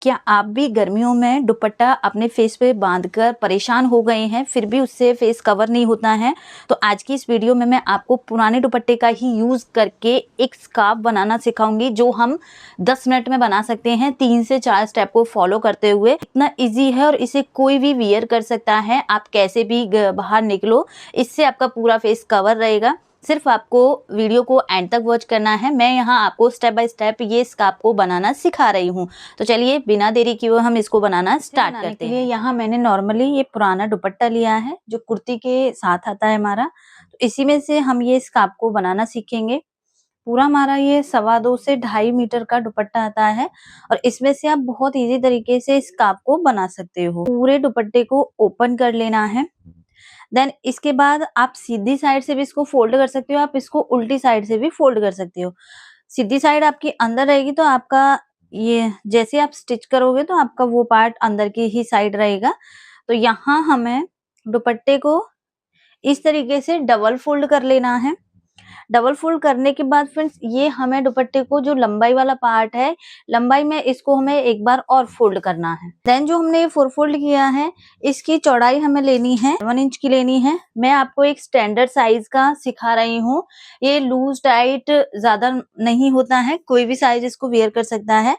क्या आप भी गर्मियों में दुपट्टा अपने फेस पे बांधकर परेशान हो गए हैं, फिर भी उससे फेस कवर नहीं होता है? तो आज की इस वीडियो में मैं आपको पुराने दुपट्टे का ही यूज़ करके एक स्कार्फ बनाना सिखाऊंगी, जो हम 10 मिनट में बना सकते हैं 3 से 4 स्टेप को फॉलो करते हुए। इतना इजी है और इसे कोई भी वियर कर सकता है। आप कैसे भी बाहर निकलो, इससे आपका पूरा फेस कवर रहेगा। सिर्फ आपको वीडियो को एंड तक वॉच करना है। मैं यहाँ आपको स्टेप बाय स्टेप ये स्कार्फ को बनाना सिखा रही हूँ। तो चलिए बिना देरी किए हम इसको बनाना स्टार्ट करते हैं। यहाँ मैंने नॉर्मली ये पुराना दुपट्टा लिया है जो कुर्ती के साथ आता है हमारा। तो इसी में से हम ये स्कार्फ को बनाना सीखेंगे। पूरा हमारा ये 2.25 से 2.5 मीटर का दुपट्टा आता है और इसमें से आप बहुत इजी तरीके से स्कार्फ को बना सकते हो। पूरे दुपट्टे को ओपन कर लेना है। देन इसके बाद आप सीधी साइड से भी इसको फोल्ड कर सकते हो, आप इसको उल्टी साइड से भी फोल्ड कर सकते हो। सीधी साइड आपकी अंदर रहेगी तो आपका ये जैसे आप स्टिच करोगे तो आपका वो पार्ट अंदर की ही साइड रहेगा। तो यहाँ हमें दुपट्टे को इस तरीके से डबल फोल्ड कर लेना है। डबल फोल्ड करने के बाद फ्रेंड्स ये हमें दुपट्टे को जो लंबाई वाला पार्ट है, लंबाई में इसको हमें एक बार और फोल्ड करना है। देन जो हमने ये 4 फोल्ड किया है, इसकी चौड़ाई हमें लेनी है 1 इंच की लेनी है। मैं आपको एक स्टैंडर्ड साइज का सिखा रही हूँ। ये लूज टाइट ज्यादा नहीं होता है, कोई भी साइज इसको वेयर कर सकता है।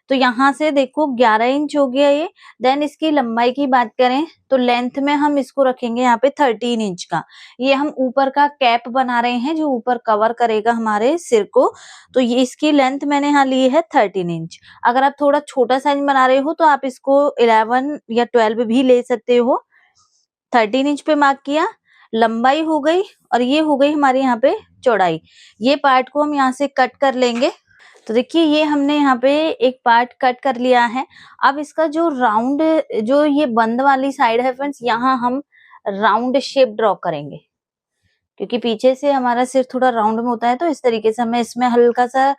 तो यहाँ से देखो 11 इंच हो गया ये। देन इसकी लंबाई की बात करें तो लेंथ में हम इसको रखेंगे यहाँ पे 13 इंच का। ये हम ऊपर का कैप बना रहे हैं जो ऊपर कवर करेगा हमारे सिर को। तो ये इसकी लेंथ मैंने यहाँ ली है 13 इंच। अगर आप थोड़ा छोटा साइज बना रहे हो तो आप इसको 11 या 12 भी ले सकते हो। 13 इंच पे मार्क किया, लंबाई हो गई और ये हो गई हमारे यहाँ पे चौड़ाई। ये पार्ट को हम यहाँ से कट कर लेंगे। तो देखिए ये हमने यहाँ पे एक पार्ट कट कर लिया है। अब इसका जो राउंड, जो ये बंद वाली साइड है फ्रेंड्स, यहाँ हम राउंड शेप ड्रॉ करेंगे, क्योंकि पीछे से हमारा सिर थोड़ा राउंड में होता है। तो इस तरीके से हमें इसमें हल्का सा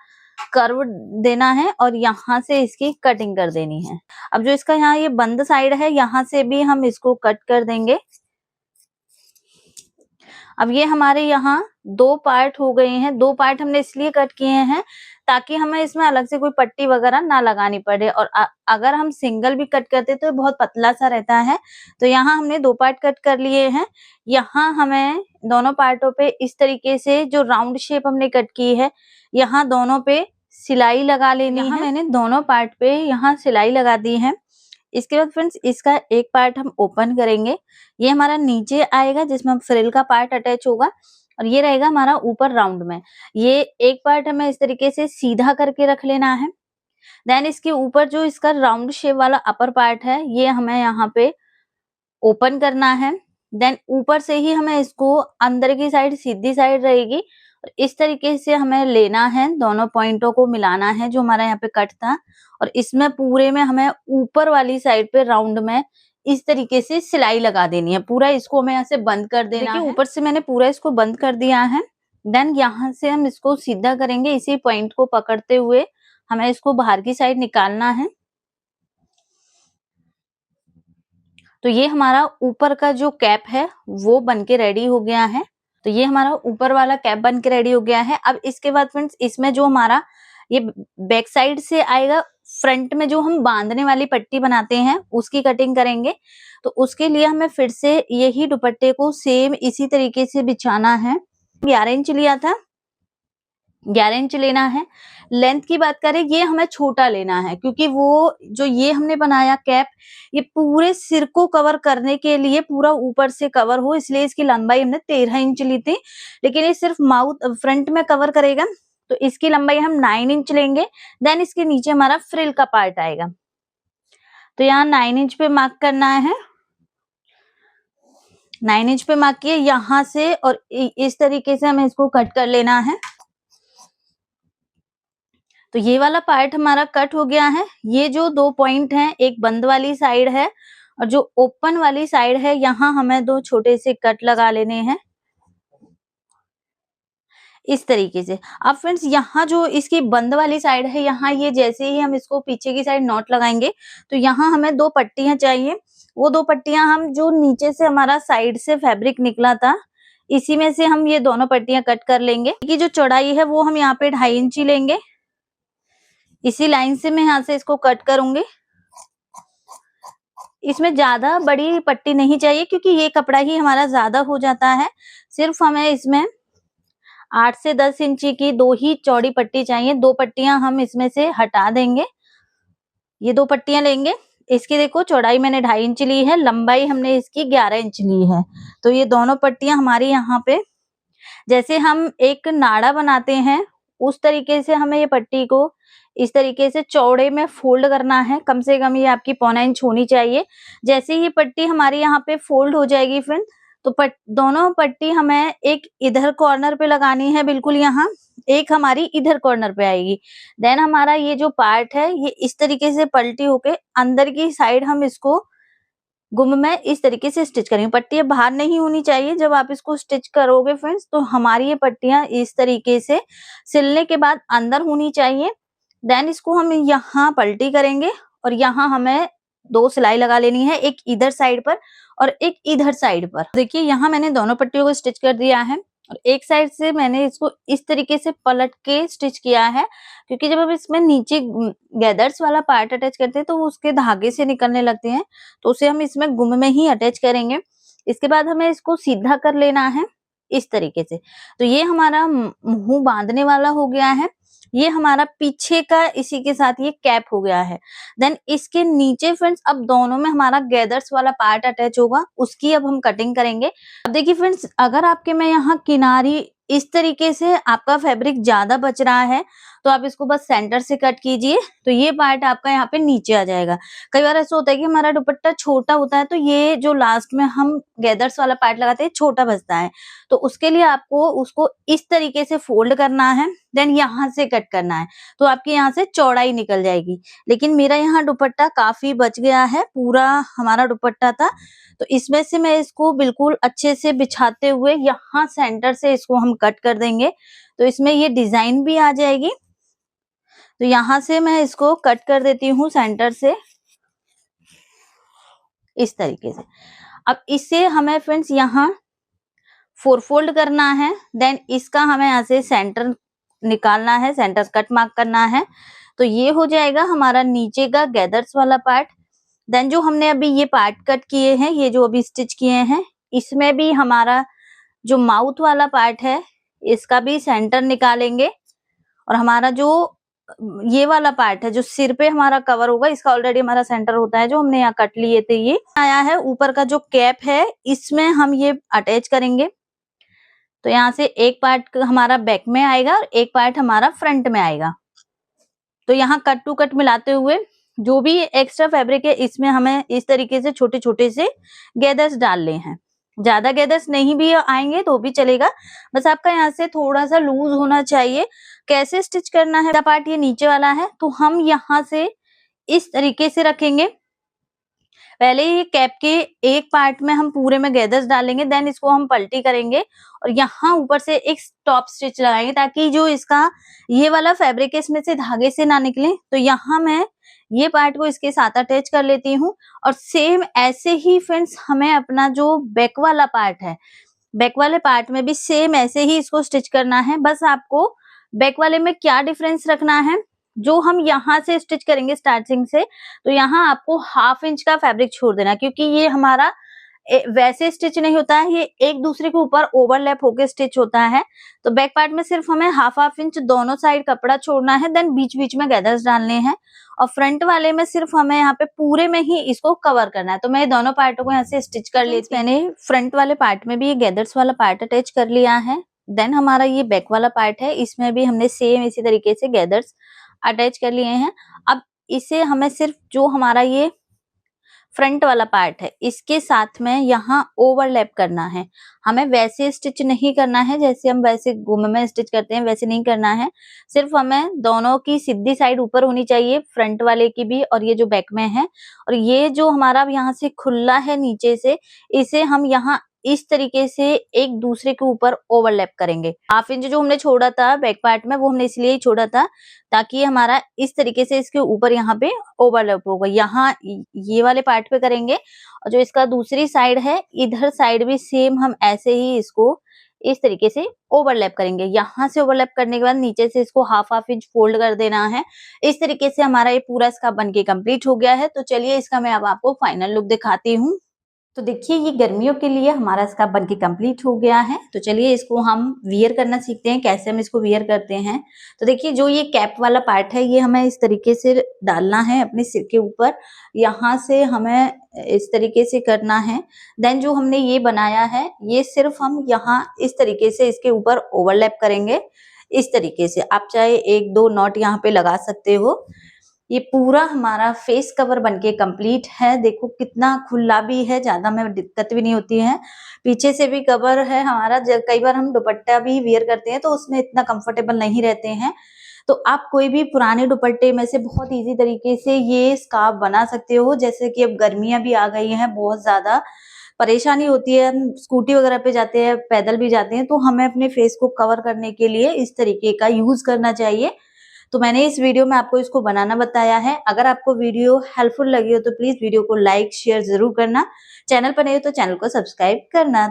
कर्व देना है और यहाँ से इसकी कटिंग कर देनी है। अब जो इसका यहाँ ये बंद साइड है, यहाँ से भी हम इसको कट कर देंगे। अब ये हमारे यहाँ 2 पार्ट हो गए हैं। 2 पार्ट हमने इसलिए कट किए हैं ताकि हमें इसमें अलग से कोई पट्टी वगैरह ना लगानी पड़े। और अगर हम सिंगल भी कट करते तो बहुत पतला सा रहता है। तो यहाँ हमने 2 पार्ट कट कर लिए हैं। यहाँ हमें दोनों पार्टों पे इस तरीके से जो राउंड शेप हमने कट की है, यहाँ दोनों पे सिलाई लगा लेनी है। मैंने दोनों पार्ट पे यहाँ सिलाई लगा दी है। इसके बाद फ्रेंड्स इसका एक पार्ट हम ओपन करेंगे। ये हमारा नीचे आएगा जिसमें हम फ्रिल का पार्ट अटैच होगा और ये रहेगा हमारा ऊपर राउंड में। ये एक पार्ट हमें इस तरीके से सीधा करके रख लेना है। देन इसके ऊपर जो इसका राउंड शेप वाला अपर पार्ट है, ये हमें यहाँ पे ओपन करना है। देन ऊपर से ही हमें इसको अंदर की साइड सीधी साइड रहेगी और इस तरीके से हमें लेना है, दोनों पॉइंटों को मिलाना है जो हमारा यहाँ पे कट था। और इसमें पूरे में हमें ऊपर वाली साइड पे राउंड में इस तरीके से सिलाई लगा देनी है। पूरा इसको हमें यहाँ से बंद कर देना है। ऊपर से मैंने पूरा इसको बंद कर दिया है। देन यहाँ से हम इसको सीधा करेंगे, इसी पॉइंट को पकड़ते हुए हमें इसको बाहर की साइड निकालना है। तो ये हमारा ऊपर का जो कैप है वो बन के रेडी हो गया है। तो ये हमारा ऊपर वाला कैप बन के रेडी हो गया है। अब इसके बाद फ्रेंड्स इसमें जो हमारा ये बैक साइड से आएगा, फ्रंट में जो हम बांधने वाली पट्टी बनाते हैं उसकी कटिंग करेंगे। तो उसके लिए हमें फिर से यही दुपट्टे को सेम इसी तरीके से बिछाना है। 11 इंच लिया था, 11 इंच लेना है। लेंथ की बात करें, ये हमें छोटा लेना है क्योंकि वो जो ये हमने बनाया कैप, ये पूरे सिर को कवर करने के लिए पूरा ऊपर से कवर हो, इसलिए इसकी लंबाई हमने 13 इंच ली थी। लेकिन ये सिर्फ माउथ फ्रंट में कवर करेगा तो इसकी लंबाई हम 9 इंच लेंगे। देन इसके नीचे हमारा फ्रिल का पार्ट आएगा। तो यहाँ 9 इंच पे मार्क करना है। 9 इंच पे मार्क किए यहाँ से और इस तरीके से हमें इसको कट कर लेना है। तो ये वाला पार्ट हमारा कट हो गया है। ये जो 2 पॉइंट हैं, एक बंद वाली साइड है और जो ओपन वाली साइड है, यहाँ हमें 2 छोटे से कट लगा लेने हैं इस तरीके से। अब फ्रेंड्स यहाँ जो इसकी बंद वाली साइड है, यहाँ ये जैसे ही हम इसको पीछे की साइड नॉट लगाएंगे तो यहाँ हमें 2 पट्टियां चाहिए। वो 2 पट्टियां हम जो नीचे से हमारा साइड से फैब्रिक निकला था, इसी में से हम ये दोनों पट्टियां कट कर लेंगे। कि जो चौड़ाई है वो हम यहाँ पे 2.5 इंच ही लेंगे। इसी लाइन से मैं यहाँ से इसको कट करूंगी। इसमें ज्यादा बड़ी पट्टी नहीं चाहिए क्योंकि ये कपड़ा ही हमारा ज्यादा हो जाता है। सिर्फ हमें इसमें 8 से 10 इंची की 2 ही चौड़ी पट्टी चाहिए। 2 पट्टियां हम इसमें से हटा देंगे। ये 2 पट्टियां लेंगे। इसकी देखो चौड़ाई मैंने 2.5 इंच ली है, लंबाई हमने इसकी 11 इंच ली है। तो ये दोनों पट्टियां हमारी यहाँ पे, जैसे हम एक नाड़ा बनाते हैं उस तरीके से हमें ये पट्टी को इस तरीके से चौड़े में फोल्ड करना है। कम से कम ये आपकी 1.25 इंच होनी चाहिए। जैसे ये पट्टी हमारी यहाँ पे फोल्ड हो जाएगी फ्रेंड, तो दोनों पट्टी हमें एक इधर कॉर्नर पे लगानी है, बिल्कुल यहाँ, एक हमारी इधर कॉर्नर पे आएगी। देन हमारा ये जो पार्ट है ये इस तरीके से पलटी होके अंदर की साइड हम इसको गुम में इस तरीके से स्टिच करेंगे। पट्टियां बाहर नहीं होनी चाहिए जब आप इसको स्टिच करोगे फ्रेंड्स। तो हमारी ये पट्टियां इस तरीके से सिलने के बाद अंदर होनी चाहिए। देन इसको हम यहाँ पलटी करेंगे और यहाँ हमें 2 सिलाई लगा लेनी है, एक इधर साइड पर और एक इधर साइड पर। देखिए यहाँ मैंने दोनों पट्टियों को स्टिच कर दिया है और एक साइड से मैंने इसको इस तरीके से पलट के स्टिच किया है क्योंकि जब हम इसमें नीचे गैदर्स वाला पार्ट अटैच करते हैं तो वो उसके धागे से निकलने लगते हैं, तो उसे हम इसमें गुम में ही अटैच करेंगे। इसके बाद हमें इसको सीधा कर लेना है इस तरीके से। तो ये हमारा मुंह बांधने वाला हो गया है। ये हमारा पीछे का इसी के साथ ये कैप हो गया है। देन इसके नीचे फ्रेंड्स अब दोनों में हमारा गैदर्स वाला पार्ट अटैच होगा, उसकी अब हम कटिंग करेंगे। अब देखिए फ्रेंड्स, अगर आपके में यहाँ किनारी इस तरीके से आपका फैब्रिक ज्यादा बच रहा है तो आप इसको बस सेंटर से कट कीजिए, तो ये पार्ट आपका यहाँ पे नीचे आ जाएगा। कई बार ऐसा होता है कि हमारा दुपट्टा छोटा होता है तो ये जो लास्ट में हम गैदर्स वाला पार्ट लगाते हैं छोटा बचता है, तो उसके लिए आपको उसको इस तरीके से फोल्ड करना है, देन यहाँ से कट करना है, तो आपकी यहाँ से चौड़ाई निकल जाएगी। लेकिन मेरा यहाँ दुपट्टा काफी बच गया है, पूरा हमारा दुपट्टा था, तो इसमें से मैं इसको बिल्कुल अच्छे से बिछाते हुए यहाँ सेंटर से इसको हम कट कर देंगे, तो इसमें ये डिजाइन भी आ जाएगी। तो यहाँ से मैं इसको कट कर देती हूँ सेंटर से इस तरीके से। अब इससे हमें फ्रेंड्स यहाँ 4 फोल्ड करना है। देन इसका हमें यहाँ से सेंटर निकालना है, सेंटर कट मार्क करना है। तो ये हो जाएगा हमारा नीचे का गैदर्स वाला पार्ट। देन जो हमने अभी ये पार्ट कट किए हैं, ये जो अभी स्टिच किए हैं, इसमें भी हमारा जो माउथ वाला पार्ट है इसका भी सेंटर निकालेंगे। और हमारा जो ये वाला पार्ट है जो सिर पे हमारा कवर होगा, इसका ऑलरेडी हमारा सेंटर होता है, जो हमने यहाँ कट लिए थे ये आया है। ऊपर का जो कैप है इसमें हम ये अटैच करेंगे। तो यहाँ से एक पार्ट हमारा बैक में आएगा और एक पार्ट हमारा फ्रंट में आएगा। तो यहाँ कट टू कट मिलाते हुए जो भी एक्स्ट्रा फैब्रिक है इसमें हमें इस तरीके से छोटे छोटे से गैदर्स डालने हैं। ज्यादा गैदर्स नहीं भी आएंगे तो भी चलेगा, बस आपका यहाँ से थोड़ा सा लूज होना चाहिए। कैसे स्टिच करना है, पार्ट ये नीचे वाला है तो हम यहाँ से इस तरीके से रखेंगे। पहले ये कैप के एक पार्ट में हम पूरे में गैदर्स डालेंगे, देन इसको हम पलटी करेंगे और यहाँ ऊपर से एक टॉप स्टिच लगाएंगे ताकि जो इसका ये वाला फैब्रिक है इसमें से धागे से ना निकले। तो यहाँ मैं ये पार्ट को इसके साथ अटैच कर लेती हूँ और सेम ऐसे ही फ्रेंड्स हमें अपना जो बैक वाला पार्ट है, बैक वाले पार्ट में भी सेम ऐसे ही इसको स्टिच करना है। बस आपको बैक वाले में क्या डिफरेंस रखना है, जो हम यहाँ से स्टिच करेंगे स्टार्टिंग से, तो यहाँ आपको 1/2 इंच का फैब्रिक छोड़ देना, क्योंकि ये हमारा वैसे स्टिच नहीं होता है, ये एक दूसरे के ऊपर ओवरलैप होके स्टिच होता है। तो बैक पार्ट में सिर्फ हमें 1/2 इंच दोनों साइड कपड़ा छोड़ना है, देन बीच बीच में गैदर्स डालने हैं। और फ्रंट वाले में सिर्फ हमें यहाँ पे पूरे में ही इसको कवर करना है। तो मैं दोनों पार्टों को यहाँ से स्टिच कर लेती हूँ। मैंने फ्रंट वाले पार्ट में भी ये गैदर्स वाला पार्ट अटैच कर लिया है। देन हमारा ये बैक वाला पार्ट है, इसमें भी हमने सेम इसी तरीके से गैदर्स अटैच कर लिए हैं। अब इसे हमें सिर्फ जो हमारा ये फ्रंट वाला पार्ट है इसके साथ में यहाँ ओवरलैप करना है। हमें वैसे स्टिच नहीं करना है जैसे हम वैसे गुम में स्टिच करते हैं, वैसे नहीं करना है। सिर्फ हमें दोनों की सीधी साइड ऊपर होनी चाहिए, फ्रंट वाले की भी और ये जो बैक में है। और ये जो हमारा यहाँ से खुला है नीचे से, इसे हम यहाँ इस तरीके से एक दूसरे के ऊपर ओवरलैप करेंगे। 1/2 इंच जो हमने छोड़ा था बैक पार्ट में, वो हमने इसलिए ही छोड़ा था ताकि हमारा इस तरीके से इसके ऊपर यहाँ पे ओवरलैप होगा। यहाँ ये वाले पार्ट पे करेंगे और जो इसका दूसरी साइड है इधर साइड भी सेम हम ऐसे ही इसको इस तरीके से ओवरलैप करेंगे। यहाँ से ओवरलैप करने के बाद नीचे से इसको हाफ इंच फोल्ड कर देना है। इस तरीके से हमारा ये पूरा स्कार्फ बनके कंप्लीट हो गया है। तो चलिए इसका मैं अब आपको फाइनल लुक दिखाती हूँ। तो देखिए ये गर्मियों के लिए हमारा स्कार्फ बनके कंप्लीट हो गया है। तो चलिए इसको हम वियर करना सीखते हैं, कैसे हम इसको वियर करते हैं। तो देखिए जो ये कैप वाला पार्ट है ये हमें इस तरीके से डालना है अपने सिर के ऊपर। यहाँ से हमें इस तरीके से करना है। देन जो हमने ये बनाया है ये सिर्फ हम यहाँ इस तरीके से इसके ऊपर ओवरलैप करेंगे। इस तरीके से आप चाहे 1-2 नॉट यहाँ पे लगा सकते हो। ये पूरा हमारा फेस कवर बनके कंप्लीट है। देखो कितना खुला भी है, ज्यादा में दिक्कत भी नहीं होती है। पीछे से भी कवर है हमारा। कई बार हम दुपट्टा भी वियर करते हैं तो उसमें इतना कंफर्टेबल नहीं रहते हैं। तो आप कोई भी पुराने दुपट्टे में से बहुत इजी तरीके से ये स्कार्फ बना सकते हो। जैसे कि अब गर्मियां भी आ गई हैं, बहुत ज्यादा परेशानी होती है, हम स्कूटी वगैरह पे जाते हैं, पैदल भी जाते हैं, तो हमें अपने फेस को कवर करने के लिए इस तरीके का यूज करना चाहिए। तो मैंने इस वीडियो में आपको इसको बनाना बताया है। अगर आपको वीडियो हेल्पफुल लगी हो तो प्लीज वीडियो को लाइक शेयर जरूर करना। चैनल पर नहीं हो तो चैनल को सब्सक्राइब करना।